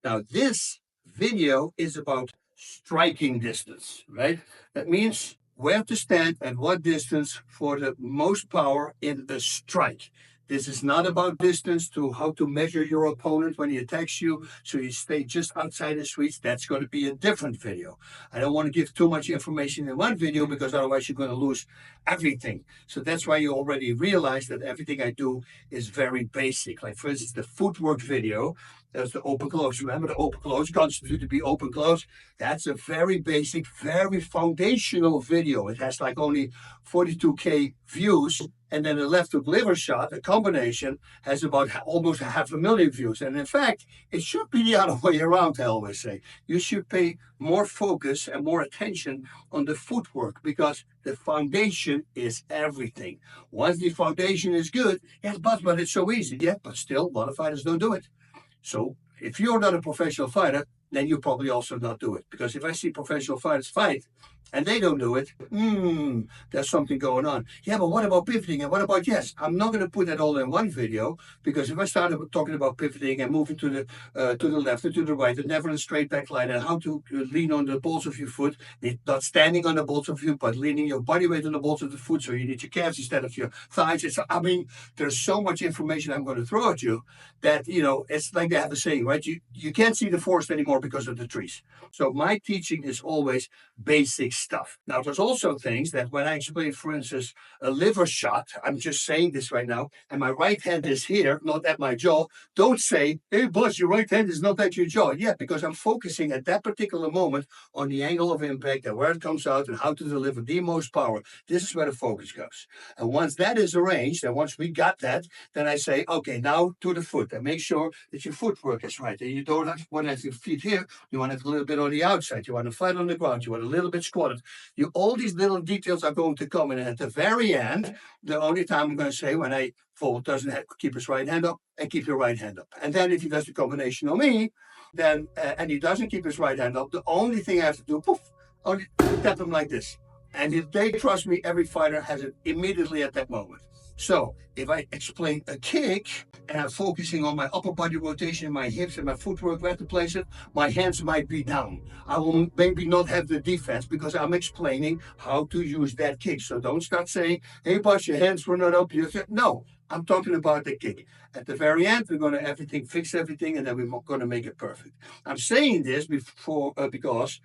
Now, this video is about striking distance, right? That means where to stand at what distance for the most power in a strike. This is not about distance to how to measure your opponent when he attacks you, so you stay just outside his reach. That's going to be a different video. I don't want to give too much information in one video because otherwise you're going to lose everything. So that's why you already realize that everything I do is very basic. Like, for instance, the footwork video, there's the open close. Remember, the open close constitute to be open close. That's a very basic, very foundational video. It has like only 42K views. And then the left hook liver shot, a combination, has about almost 500,000 views. And in fact, it should be the other way around, I always say. You should pay more focus and more attention on the footwork because the foundation is everything. Once the foundation is good, yes, but it's so easy. Yeah, but still, a lot of fighters don't do it. So if you're not a professional fighter, then you probably also not do it. Because if I see professional fighters fight and they don't do it, there's something going on. Yeah, but what about pivoting? And what about, yes, I'm not going to put that all in one video, because if I started talking about pivoting and moving to the left or to the right, and never in a straight back line, and how to lean on the balls of your foot, not standing on the balls of your foot, but leaning your body weight on the balls of the foot, so you need your calves instead of your thighs. There's so much information I'm going to throw at you that, it's like they have a saying, right? You can't see the forest anymore because of the trees. So my teaching is always basic stuff. Now, there's also things that when I explain, for instance, a liver shot, I'm just saying this right now, and my right hand is here, not at my jaw. Don't say, hey, boss, your right hand is not at your jaw. Yeah, because I'm focusing at that particular moment on the angle of impact and where it comes out and how to deliver the most power. This is where the focus goes. And once that is arranged, and once we got that, then I say, okay, now to the foot, and make sure that your footwork is right. And you don't want to have your feet here. You want to have a little bit on the outside. You want to flat on the ground. You want a little bit squatted. All these little details are going to come in. And at the very end, the only time I'm going to say when I forward doesn't have, keep his right hand up and keep your right hand up. And then if he does the combination on me, then and he doesn't keep his right hand up, the only thing I have to do, only tap him like this. And if they trust me, every fighter has it immediately at that moment. So if I explain a kick and I'm focusing on my upper body rotation, my hips and my footwork, where to place it, my hands might be down. I will maybe not have the defense because I'm explaining how to use that kick. So don't start saying, hey, boss, your hands were not up. No, I'm talking about the kick. At the very end, we're going to fix everything, and then we're going to make it perfect. I'm saying this because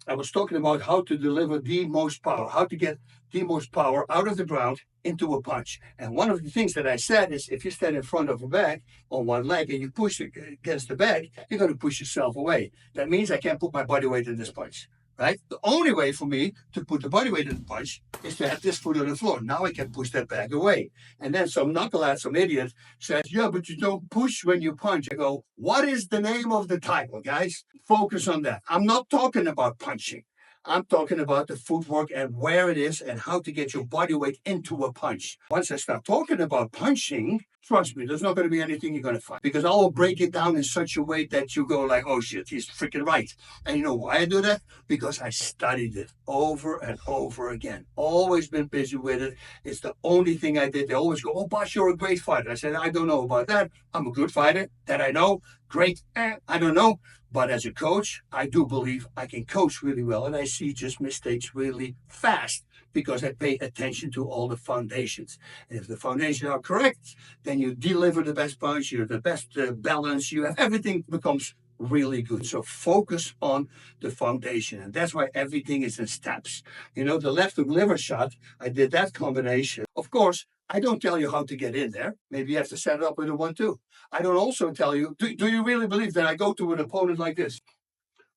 I was talking about how to deliver the most power, how to get the most power out of the ground into a punch. And one of the things that I said is if you stand in front of a bag on one leg and you push it against the bag, you're going to push yourself away. That means I can't put my body weight in this punch, right? The only way for me to put the body weight in the punch is to have this foot on the floor. Now I can push that bag away. And then some knucklehead, some idiot says, yeah, but you don't push when you punch. I go, what is the name of the title, guys? Focus on that. I'm not talking about punching. I'm talking about the footwork and where it is and how to get your body weight into a punch. Once I start talking about punching, trust me, there's not going to be anything you're going to find. Because I will break it down in such a way that you go like, oh shit, he's freaking right. And you know why I do that? Because I studied it over and over again. Always been busy with it. It's the only thing I did. They always go, oh, Bas, you're a great fighter. I said, I don't know about that. I'm a good fighter. That I know. Great. I don't know. But as a coach, I do believe I can coach really well, and I see just mistakes really fast because I pay attention to all the foundations. And if the foundations are correct, then you deliver the best punch, you're the best balance, you have everything becomes really good. So focus on the foundation, and that's why everything is in steps. The left hook liver shot, I did that combination. Of course, I don't tell you how to get in there. Maybe you have to set it up with a 1-2. I don't also tell you, do you really believe that I go to an opponent like this?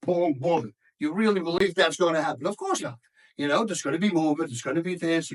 Boom, boom. You really believe that's going to happen? Of course not. There's going to be movement. There's going to be this.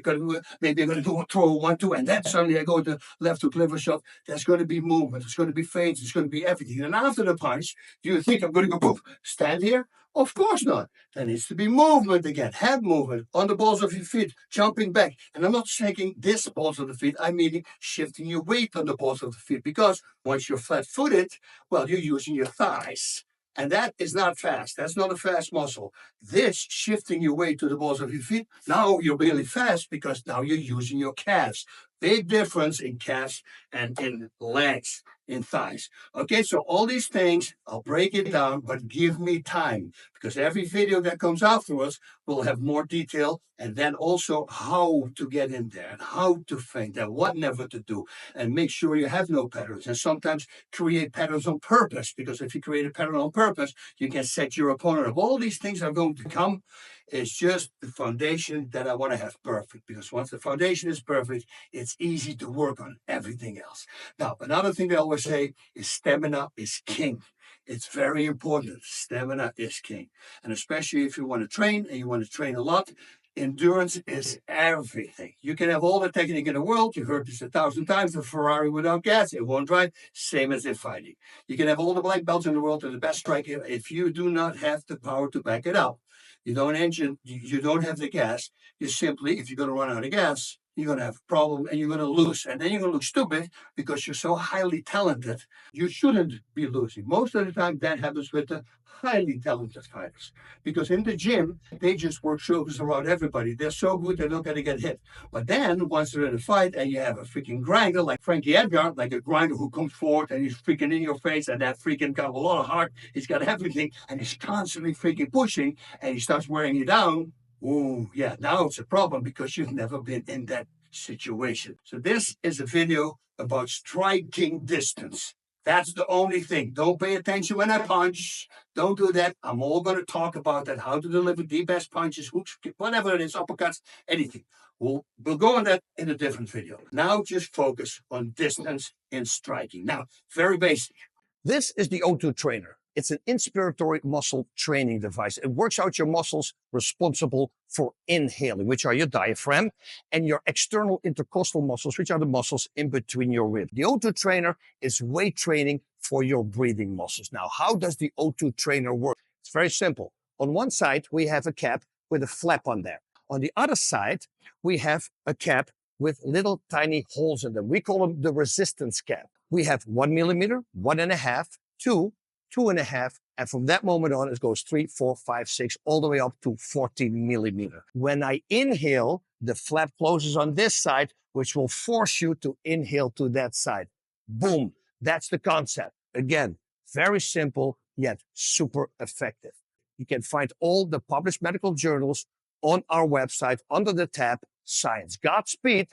Maybe I'm going to throw a 1-2, and then suddenly I go to left hook liver shot. There's going to be movement. There's going to be feints. There's going to be everything. And after the punch, do you think I'm going to go poof, stand here? Of course not. There needs to be movement again, head movement on the balls of your feet, jumping back. And I'm not taking this balls of the feet. I'm meaning shifting your weight on the balls of the feet, because once you're flat-footed, well, you're using your thighs. And that is not fast. That's not a fast muscle. This shifting your weight to the balls of your feet, now you're really fast because now you're using your calves. Big difference in calves and in legs, in thighs. Okay, so all these things, I'll break it down, but give me time because every video that comes afterwards will have more detail and then also how to get in there and how to feint and what never to do and make sure you have no patterns and sometimes create patterns on purpose because if you create a pattern on purpose, you can set your opponent up. All these things are going to come. It's just the foundation that I want to have perfect because once the foundation is perfect, it's easy to work on everything else. Now, another thing I always say is stamina is king. It's very important. Stamina is king. And especially if you want to train and you want to train a lot, endurance is everything. You can have all the technique in the world. You heard this 1,000 times. The Ferrari without gas, it won't drive. Same as in fighting. You can have all the black belts in the world and the best striker. If you do not have the power to back it up, you don't have the gas. You simply, if you're going to run out of gas, you're going to have a problem and you're going to lose. And then you're going to look stupid because you're so highly talented. You shouldn't be losing. Most of the time, that happens with the highly talented fighters. Because in the gym, they just work circles around everybody. They're so good, they're not going to get hit. But then, once they're in a fight and you have a freaking grinder like Frankie Edgar, like a grinder who comes forward and he's freaking in your face and that freaking got a lot of heart, he's got everything, and he's constantly freaking pushing and he starts wearing you down. Oh, yeah, now it's a problem because you've never been in that situation. So this is a video about striking distance. That's the only thing. Don't pay attention when I punch. Don't do that. I'm all going to talk about that, how to deliver the best punches, hooks, whatever it is, uppercuts, anything. We'll go on that in a different video. Now just focus on distance in striking. Now, very basic. This is the O2 trainer. It's an inspiratory muscle training device. It works out your muscles responsible for inhaling, which are your diaphragm, and your external intercostal muscles, which are the muscles in between your ribs. The O2 trainer is weight training for your breathing muscles. Now, how does the O2 trainer work? It's very simple. On one side, we have a cap with a flap on there. On the other side, we have a cap with little tiny holes in them. We call them the resistance cap. We have 1 millimeter, 1.5, 2, 2.5, and from that moment on, it goes 3, 4, 5, 6, all the way up to 14 millimeter. When I inhale, the flap closes on this side, which will force you to inhale to that side. Boom. That's the concept. Again, very simple, yet super effective. You can find all the published medical journals on our website under the tab Science. Godspeed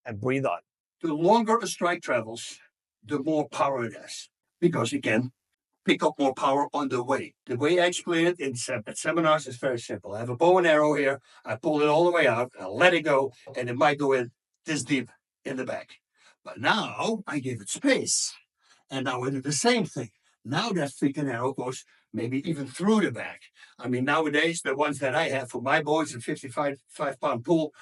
and breathe on. The longer a strike travels, the more power it has because it can pick up more power on the way. The way I explain it at seminars is very simple. I have a bow and arrow here. I pull it all the way out. I let it go, and it might go in this deep in the back. But now I give it space, and now I do the same thing. Now that freaking arrow goes maybe even through the back. I mean, nowadays, the ones that I have for my boys, a 55-pound pool,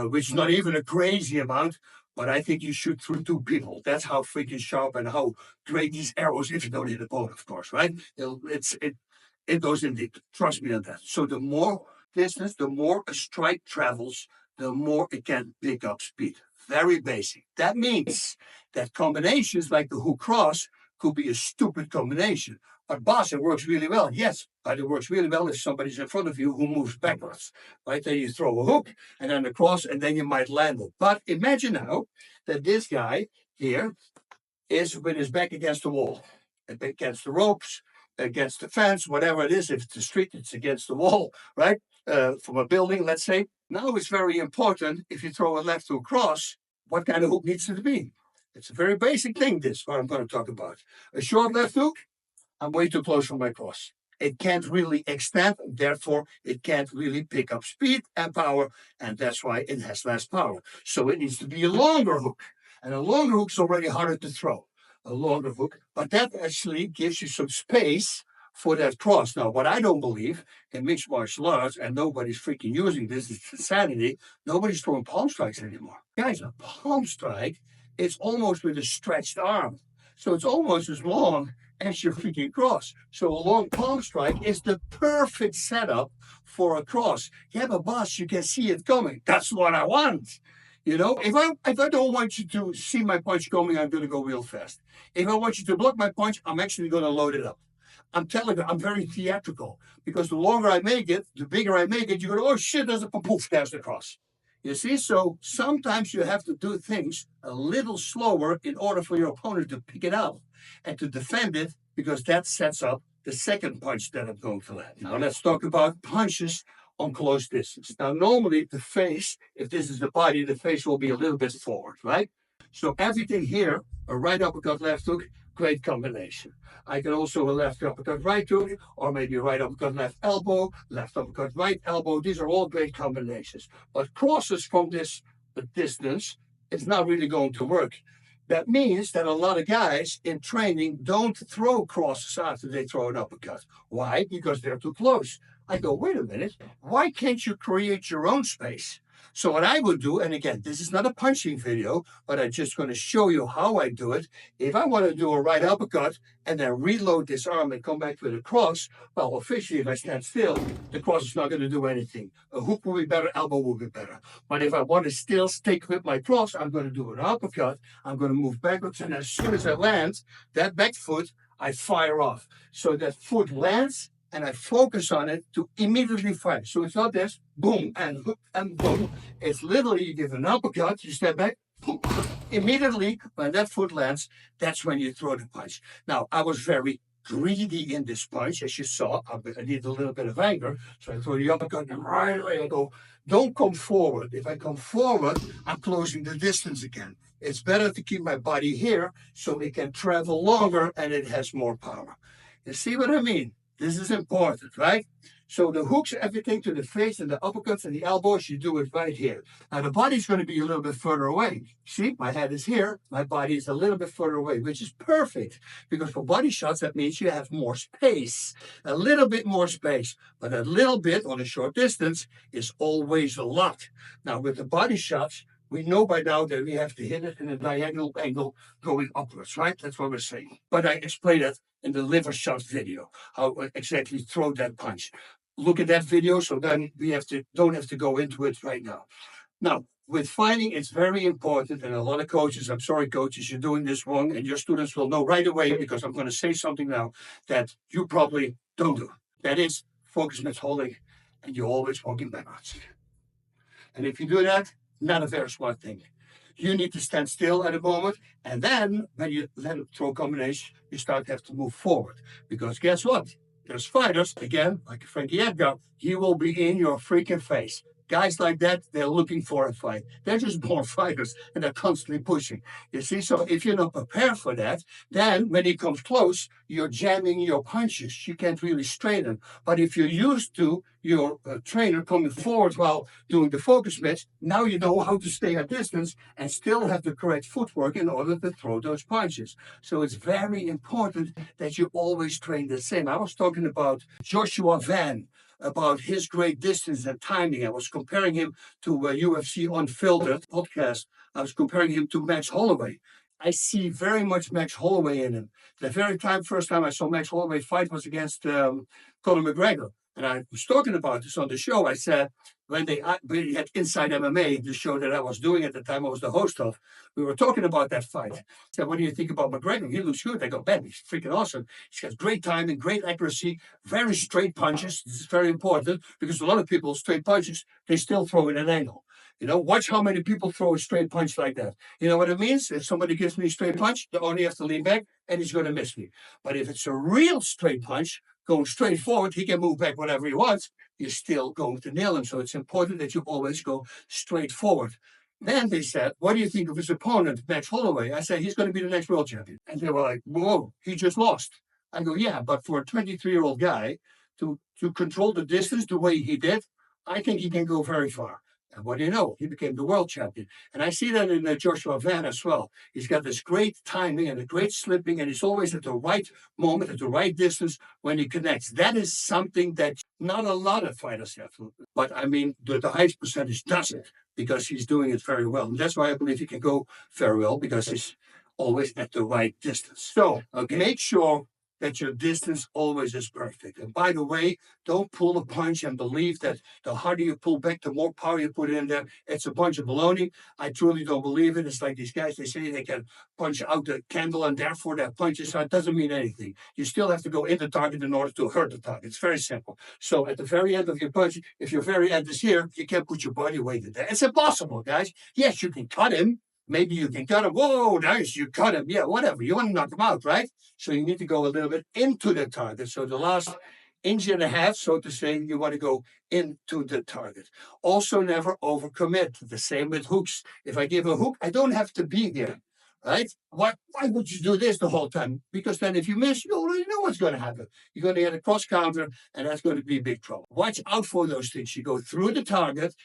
which is not even a crazy amount, but I think you shoot through 2 people. That's how freaking sharp and how great these arrows, if you don't hit a bone, of course, right? It goes in deep. Trust me on that. So the more distance, the more a strike travels, the more it can pick up speed. Very basic. That means that combinations like the hook cross could be a stupid combination. But Bas, it works really well. Yes, but it works really well if somebody's in front of you who moves backwards. Right? Then you throw a hook and then a cross, and then you might land it. But imagine now that this guy here is with his back against the wall, against the ropes, against the fence, whatever it is. If it's the street, it's against the wall, right? From a building, let's say. Now it's very important if you throw a left hook cross, what kind of hook needs it to be? It's a very basic thing, this, what I'm going to talk about. A short left hook, I'm way too close for my cross. It can't really extend, therefore it can't really pick up speed and power, and that's why it has less power. So it needs to be a longer hook, and a longer hook's already harder to throw. A longer hook, but that actually gives you some space for that cross. Now, what I don't believe in mixed martial arts, and nobody's freaking using this, it's insanity, nobody's throwing palm strikes anymore. Guys, a palm strike, it's almost with a stretched arm. So it's almost as long as your freaking cross. So a long palm strike is the perfect setup for a cross. Yeah, but Bas, you can see it coming. That's what I want. You know, if I don't want you to see my punch coming, I'm going to go real fast. If I want you to block my punch, I'm actually going to load it up. I'm telling you, I'm very theatrical because the longer I make it, the bigger I make it, you go, oh shit, there's a poof, there's the cross. You see, so sometimes you have to do things a little slower in order for your opponent to pick it up and to defend it, because that sets up the second punch that I'm going to land. Now let's talk about punches on close distance. Now, normally the face, if this is the body, the face will be a little bit forward, right? So everything here, a right uppercut, left hook, great combination. I can also a left uppercut, right hook, or maybe a right uppercut, left elbow, left uppercut, right elbow. These are all great combinations. But crosses from this distance, it's not really going to work. That means that a lot of guys in training don't throw crosses after they throw an uppercut. Why? Because they're too close. I go, wait a minute, why can't you create your own space? So what I would do, and again, this is not a punching video, but I'm just going to show you how I do it. If I want to do a right uppercut and then reload this arm and come back with a cross, well, officially, if I stand still, the cross is not going to do anything. A hook will be better, elbow will be better. But if I want to still stick with my cross, I'm going to do an uppercut. I'm going to move backwards, and as soon as I land, that back foot, I fire off. So that foot lands, and I focus on it to immediately fire. So it's not this, boom, and hook, and boom. It's literally, you give an uppercut, you step back, boom. Immediately, when that foot lands, that's when you throw the punch. Now, I was very greedy in this punch, as you saw. I need a little bit of anger, so I throw the uppercut, and right away I go, don't come forward. If I come forward, I'm closing the distance again. It's better to keep my body here so it can travel longer and it has more power. You see what I mean? This is important, right? So the hooks, everything to the face and the uppercuts and the elbows, you do it right here. Now the body's going to be a little bit further away. See, my head is here, my body is a little bit further away, which is perfect. Because for body shots, that means you have more space, a little bit more space. But a little bit on a short distance is always a lot. Now with the body shots, we know by now that we have to hit it in a diagonal angle going upwards, right? That's what we're saying. But I explained it in the liver shot video, how exactly throw that punch. Look at that video, so then we don't have to go into it right now. Now, with fighting, it's very important, and a lot of coaches, I'm sorry, coaches, you're doing this wrong, and your students will know right away, because I'm going to say something now that you probably don't do. That is focus match holding, and you're always walking backwards. And if you do that, not a very smart thing. You need to stand still at a moment, and then when you let it throw combination, you start to have to move forward. Because guess what? There's fighters, again, like Frankie Edgar, he will be in your freaking face. Guys like that, they're looking for a fight. They're just born fighters, and they're constantly pushing. You see, so if you're not prepared for that, then when he comes close, you're jamming your punches. You can't really straighten them. But if you're used to your trainer coming forward while doing the focus match, now you know how to stay at distance and still have the correct footwork in order to throw those punches. So it's very important that you always train the same. I was talking about Joshua Van, about his great distance and timing. I was comparing him to a UFC Unfiltered podcast. I was comparing him to Max Holloway. I see very much Max Holloway in him. The first time I saw Max Holloway fight was against Conor McGregor. And I was talking about this on the show. I said, when we had Inside MMA, the show that I was doing at the time, I was the host of, we were talking about that fight. I said, what do you think about McGregor? He looks good. I go, man, he's freaking awesome. He's got great timing, great accuracy, very straight punches. This is very important because a lot of people, straight punches, they still throw in an angle. You know, watch how many people throw a straight punch like that. You know what it means? If somebody gives me a straight punch, they only have to lean back and he's going to miss me. But if it's a real straight punch, going straight forward, he can move back whatever he wants. You're still going to nail him. So it's important that you always go straight forward. Then they said, what do you think of his opponent, Max Holloway? I said, he's going to be the next world champion. And they were like, whoa, he just lost. I go, yeah, but for a 23-year-old guy to control the distance the way he did, I think he can go very far. And what do you know? He became the world champion. And I see that in Joshua Van as well. He's got this great timing and a great slipping, and he's always at the right moment, at the right distance when he connects. That is something that not a lot of fighters have. But I mean, the highest percentage does it because he's doing it very well. And that's why I believe he can go very well, because he's always at the right distance. So make sure that your distance always is perfect. And by the way, don't pull a punch and believe that the harder you pull back, the more power you put in there. It's a bunch of baloney. I truly don't believe it. It's like these guys, they say they can punch out the candle and therefore their punches. So it doesn't mean anything. You still have to go in the target in order to hurt the target. It's very simple. So at the very end of your punch, if your very end is here, you can't put your body weight in there. It's impossible, guys. Yes, you can cut him. Maybe you can cut him. Whoa, nice, you cut him. Yeah, whatever. You want to knock him out, right? So you need to go a little bit into the target. So the last inch and a half, so to say, you want to go into the target. Also, never overcommit. The same with hooks. If I give a hook, I don't have to be there, right? Why would you do this the whole time? Because then if you miss, you already know what's going to happen. You're going to get a cross counter, and that's going to be big trouble. Watch out for those things. You go through the target.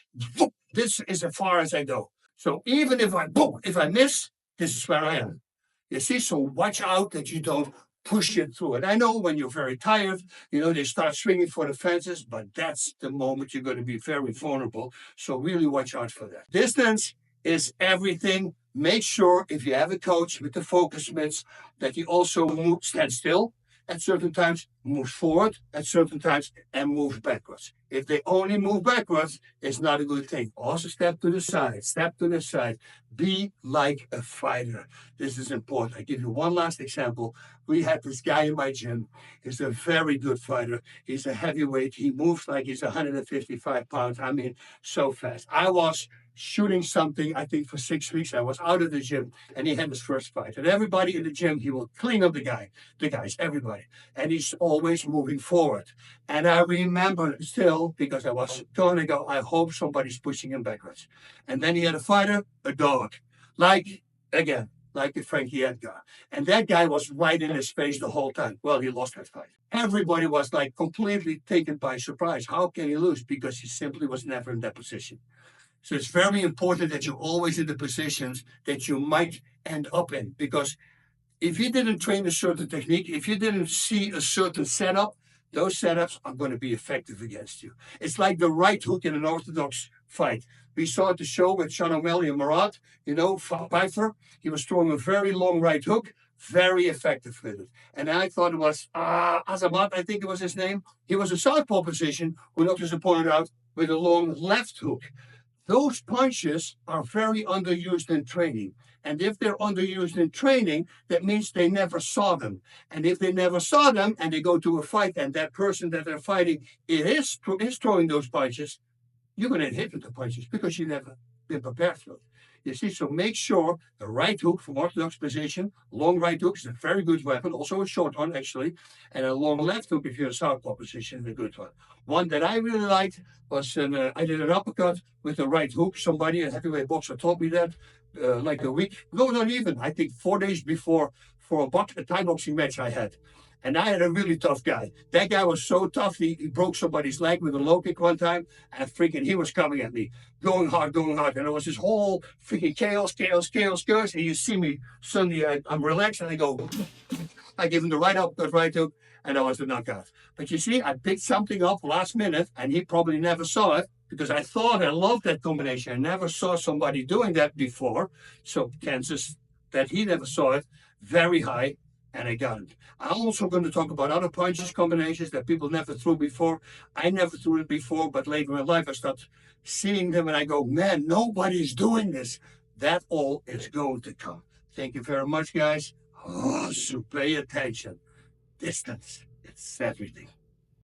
This is as far as I go. So even if I miss, this is where I am. You see, so watch out that you don't push it through. And I know when you're very tired, they start swinging for the fences, but that's the moment you're going to be very vulnerable. So really watch out for that. Distance is everything. Make sure if you have a coach with the focus mitts that he also stands still at certain times, moves forward at certain times, and moves backwards. If they only move backwards, it's not a good thing. Also step to the side, step to the side. Be like a fighter. This is important. I give you one last example. We had this guy in my gym. He's a very good fighter. He's a heavyweight. He moves like he's 155 pounds. I mean, so fast. I was shooting something, I think, for 6 weeks. I was out of the gym, and he had his first fight. And everybody in the gym, he will clean up the guys, everybody. And he's always moving forward. And I remember still, because I was going to go, I hope somebody's pushing him backwards. And then he had a fighter, a dog. Like the Frankie Edgar. And that guy was right in his face the whole time. Well, he lost that fight. Everybody was like completely taken by surprise. How can he lose? Because he simply was never in that position. So it's very important that you're always in the positions that you might end up in. Because if you didn't train a certain technique, if you didn't see a certain setup, those setups are going to be effective against you. It's like the right hook in an orthodox fight. We saw at the show with Sean O'Malley and Marat, Pfeiffer. He was throwing a very long right hook, very effective with it. And I thought it was Azamat, I think it was his name. He was a southpaw position who knocked his opponent out with a long left hook. Those punches are very underused in training. And if they're underused in training, that means they never saw them. And if they never saw them and they go to a fight and that person that they're fighting is throwing those punches, you're going to hit with the punches because you never been prepared for it. You see, so make sure the right hook from orthodox position, long right hook is a very good weapon, also a short one actually, and a long left hook if you're in southpaw position is a good one. One that I really liked was I did an uppercut with a right hook. Somebody, a heavyweight boxer, told me that like a week, no, not even, I think 4 days before for a Thai boxing match I had. And I had a really tough guy. That guy was so tough, he broke somebody's leg with a low kick one time, and freaking he was coming at me, going hard. And it was this whole freaking chaos. And you see me, suddenly I'm relaxed, and I give him the right uppercut, right hook, and that was the knockout. But you see, I picked something up last minute, and he probably never saw it, because I thought I loved that combination. I never saw somebody doing that before. So chances that he never saw it, very high. And I got it. I'm also going to talk about other punches combinations that people never threw before. I never threw it before, but later in life I start seeing them and I go, man, nobody's doing this. That all is going to come. Thank you very much, guys. So pay attention. Distance, it's everything.